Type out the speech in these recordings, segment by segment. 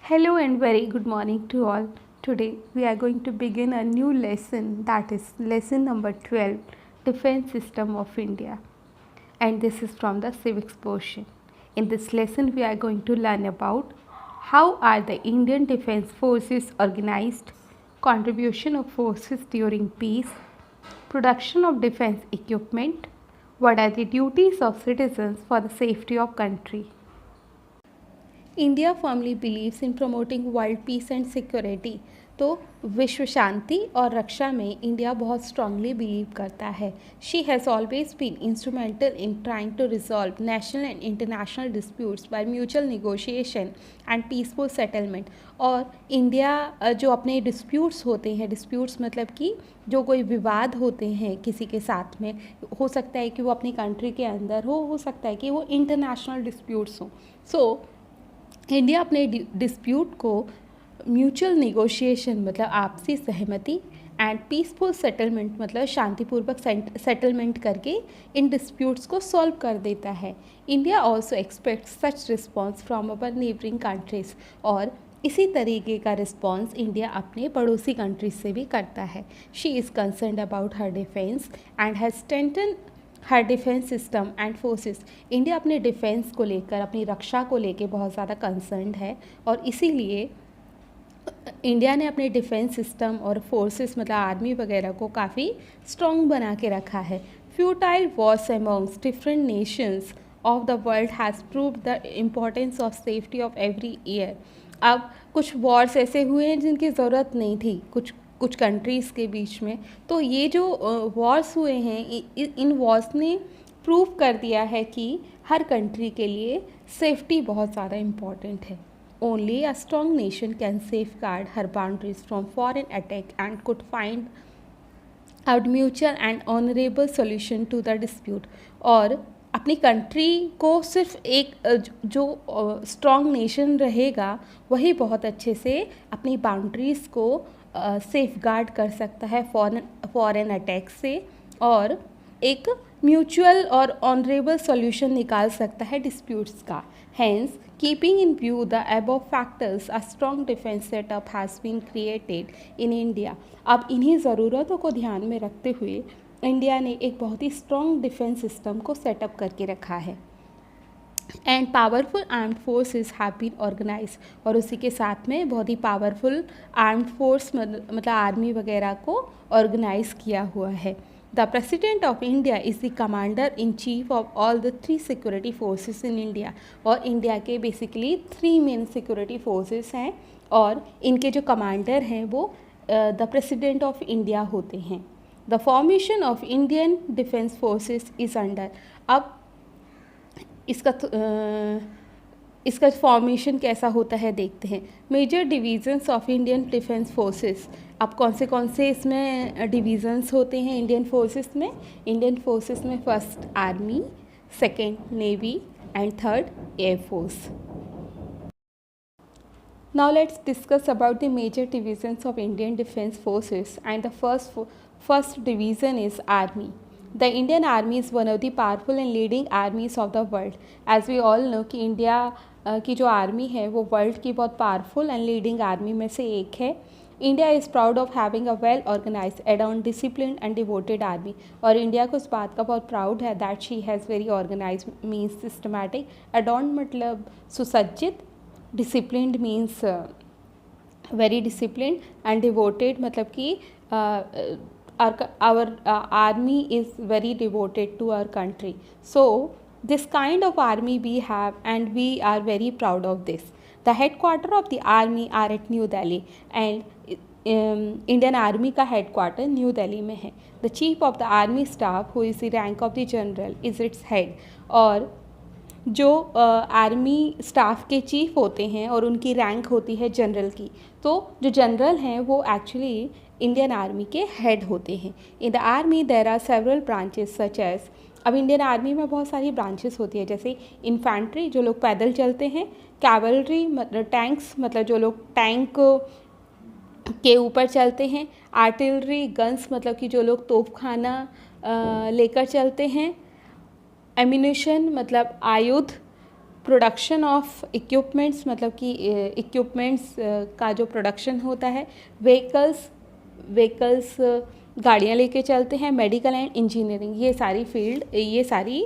Hello and very good morning to all. Today we are going to begin a new lesson, that is lesson number 12, Defense System of India. And this is from the civics portion. In this lesson we are going to learn about how are the Indian Defense Forces organized, contribution of forces during peace, production of defense equipment, what are the duties of citizens for the safety of country. India firmly believes in promoting world peace and security. तो विश्व शांति और रक्षा में India बहुत strongly believe करता है। She has always been instrumental in trying to resolve national and international disputes by mutual negotiation and peaceful settlement. और India जो अपने डिस्प्यूट्स होते हैं, डिस्प्यूट्स मतलब कि जो कोई विवाद होते हैं किसी के साथ में, हो सकता है कि वो अपनी कंट्री के अंदर हो सकता है कि वो इंटरनेशनल डिस्प्यूट्स हों। सो इंडिया अपने डिस्प्यूट को म्यूचुअल निगोशिएशन मतलब आपसी सहमति एंड पीसफुल सेटलमेंट मतलब शांतिपूर्वक सेटलमेंट करके इन डिस्प्यूट्स को सॉल्व कर देता है। India also aspects such response from our neighbouring countries, और इसी तरीके का रिस्पॉन्स इंडिया अपने पड़ोसी कंट्रीज से भी करता है। She is concerned about her defence and has strengthen her defence system and forces. India अपने डिफेंस को लेकर, अपनी रक्षा को लेकर बहुत ज़्यादा कंसर्न्ड है, और इसीलिए इंडिया ने अपने डिफेंस सिस्टम और फोर्सेस मतलब आर्मी वगैरह को काफ़ी स्ट्रॉन्ग बना के रखा है। Futile Wars amongst different Nations of the world has proved the importance of safety of every year. अब कुछ वॉर्स ऐसे हुए हैं जिनकी ज़रूरत नहीं थी कुछ कंट्रीज़ के बीच में, तो ये जो वॉर्स हुए हैं इन वॉर्स ने प्रूव कर दिया है कि हर कंट्री के लिए सेफ्टी बहुत ज़्यादा इम्पॉर्टेंट है। Only a strong nation can safeguard her boundaries from foreign attack and could find out mutual and honourable solution to the dispute. और अपनी कंट्री को सिर्फ एक जो स्ट्रॉन्ग नेशन रहेगा वही बहुत अच्छे से अपनी बाउंड्रीज़ को सेफ गार्ड कर सकता है फॉरेन अटैक से, और एक म्यूचुअल और ऑनरेबल सॉल्यूशन निकाल सकता है डिस्प्यूट्स का। Hence keeping in view the above factors a strong defence setup has been created in India. अब इन्हीं ज़रूरतों को ध्यान में रखते हुए इंडिया ने एक बहुत ही स्ट्रॉन्ग डिफेंस सिस्टम को सेटअप करके रखा है। And powerful armed forces have been organize, और उसी के साथ में बहुत ही पावरफुल आर्म्ड फोर्स मतलब आर्मी वगैरह को ऑर्गेनाइज किया हुआ है। The president of India is the commander in chief of all the 3 security forces in India. और इंडिया के बेसिकली 3 मेन सिक्योरिटी फोर्सेस हैं, और इनके जो कमांडर हैं वो द प्रेसिडेंट ऑफ इंडिया होते हैं। The formation of Indian defence forces is under. अब इसका फॉर्मेशन कैसा होता है देखते हैं। Major divisions of Indian defence forces. अब कौन से इसमें डिवीज़न्स होते हैं इंडियन फोर्सेस में? इंडियन फोर्सेस में first army, second navy and third air force. Now let's discuss about the major divisions of Indian Defence Forces, and the first division is Army. The Indian Army is one of the powerful and leading armies of the world. As we all know कि India की जो army है वो world की बहुत powerful and leading army में से एक है। India is proud of having a well organize adorn discipline and devoted army. और इंडिया को इस बात का बहुत प्राउड है that she has very organize means systematic, adorn मतलब सुसज्जित, disciplined means very discipline, and devoted मतलब कि our army is very devoted to our country. So this kind of army we have and we are very proud of this. The headquarter of the army are at New Delhi, and Indian army का headquarter new Delhi में है। The chief of the army staff who is the rank of the general is its head। और जो army staff के chief होते हैं और उनकी रैंक होती है जनरल की, तो जो जनरल हैं वो एक्चुअली इंडियन आर्मी के हेड होते हैं। In the army there are several branches such as. अब इंडियन आर्मी में बहुत सारी ब्रांचेस होती है, जैसे इन्फेंट्री जो लोग पैदल चलते हैं, कैवलरी मतलब टैंक्स मतलब जो लोग टैंक के ऊपर चलते हैं, आर्टिलरी गन्स मतलब कि जो लोग तोपखाना लेकर चलते हैं, एम्यूनेशन मतलब आयुध, प्रोडक्शन ऑफ इक्विपमेंट्स, मतलब कि इक्विपमेंट्स का जो प्रोडक्शन होता है। व्हीकल्स गाड़ियाँ लेके चलते हैं। मेडिकल एंड इंजीनियरिंग, ये सारी फील्ड, ये सारी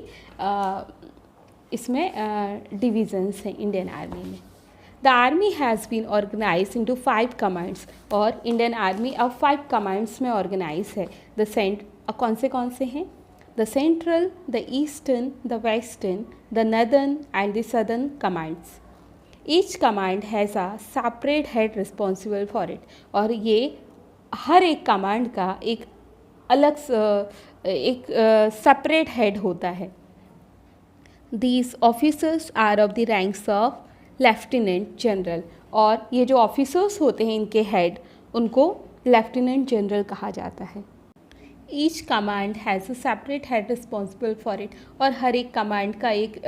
इसमें डिविजन्स हैं इंडियन आर्मी में। The army has been organize into 5 commands, और इंडियन आर्मी अब 5 कमांड्स में ऑर्गेनाइज है। कौन से हैं? The central, the eastern, the western, the northern and the southern commands. Each command has a separate head responsible for it, और ये हर एक कमांड का एक अलग सेपरेट हेड होता है। These officers are of the ranks of lieutenant general, और ये जो ऑफिसर्स होते हैं इनके हेड, उनको लेफ्टिनेंट जनरल कहा जाता है। Each command has a separate head responsible for it, और हर एक कमांड का एक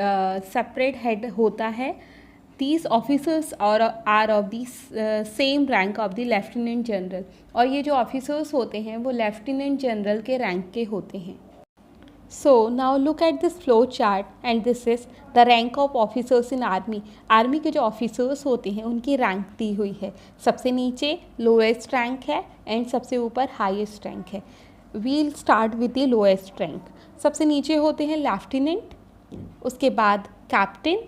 सेपरेट हेड होता है। These officers are of the same rank of the lieutenant general, और ये जो ऑफिसर्स होते हैं वो लेफ्टिनेंट जनरल के रैंक के होते हैं। So now look at this flow chart, and this is the rank of officers in army. Army के जो ऑफिसर्स होते हैं उनकी रैंक दी हुई है। सबसे नीचे लोएस्ट रैंक है एंड सबसे ऊपर हाईएस्ट रैंक है। We'll start with the lowest rank. सबसे नीचे होते हैं लेफ्टिनेंट, उसके बाद captain,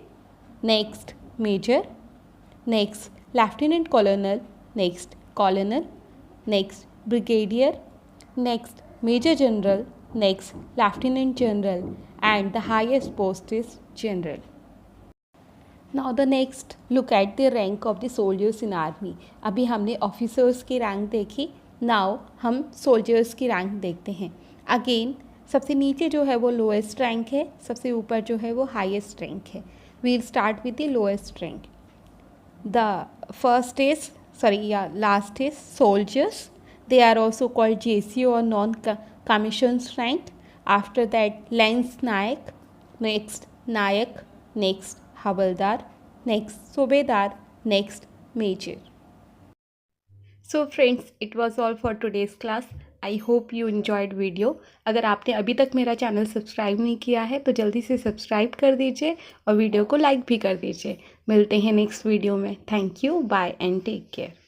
next major, next lieutenant colonel, next colonel, next brigadier, next major general, next lieutenant general, and the highest post is general. Now the next look at the rank of the soldiers in army. अभी हमने officers की rank देखी, now हम soldiers की rank देखते हैं। Again सबसे नीचे जो है वो लोएस्ट रैंक है, सबसे ऊपर जो है वो हाईएस्ट रैंक है। We'll start with the lowest rank. The first is last is soldiers. They are also called JCO or non-commissioned rank. After that, Lance Nayak, next Nayak, next Havaldar, next Subedar, next Major. So friends, it was all for today's class. I hope you enjoyed video. अगर आपने अभी तक मेरा channel subscribe नहीं किया है तो जल्दी से सब्सक्राइब कर दीजिए और वीडियो को लाइक भी कर दीजिए। मिलते हैं नेक्स्ट वीडियो में। Thank you, bye and take care.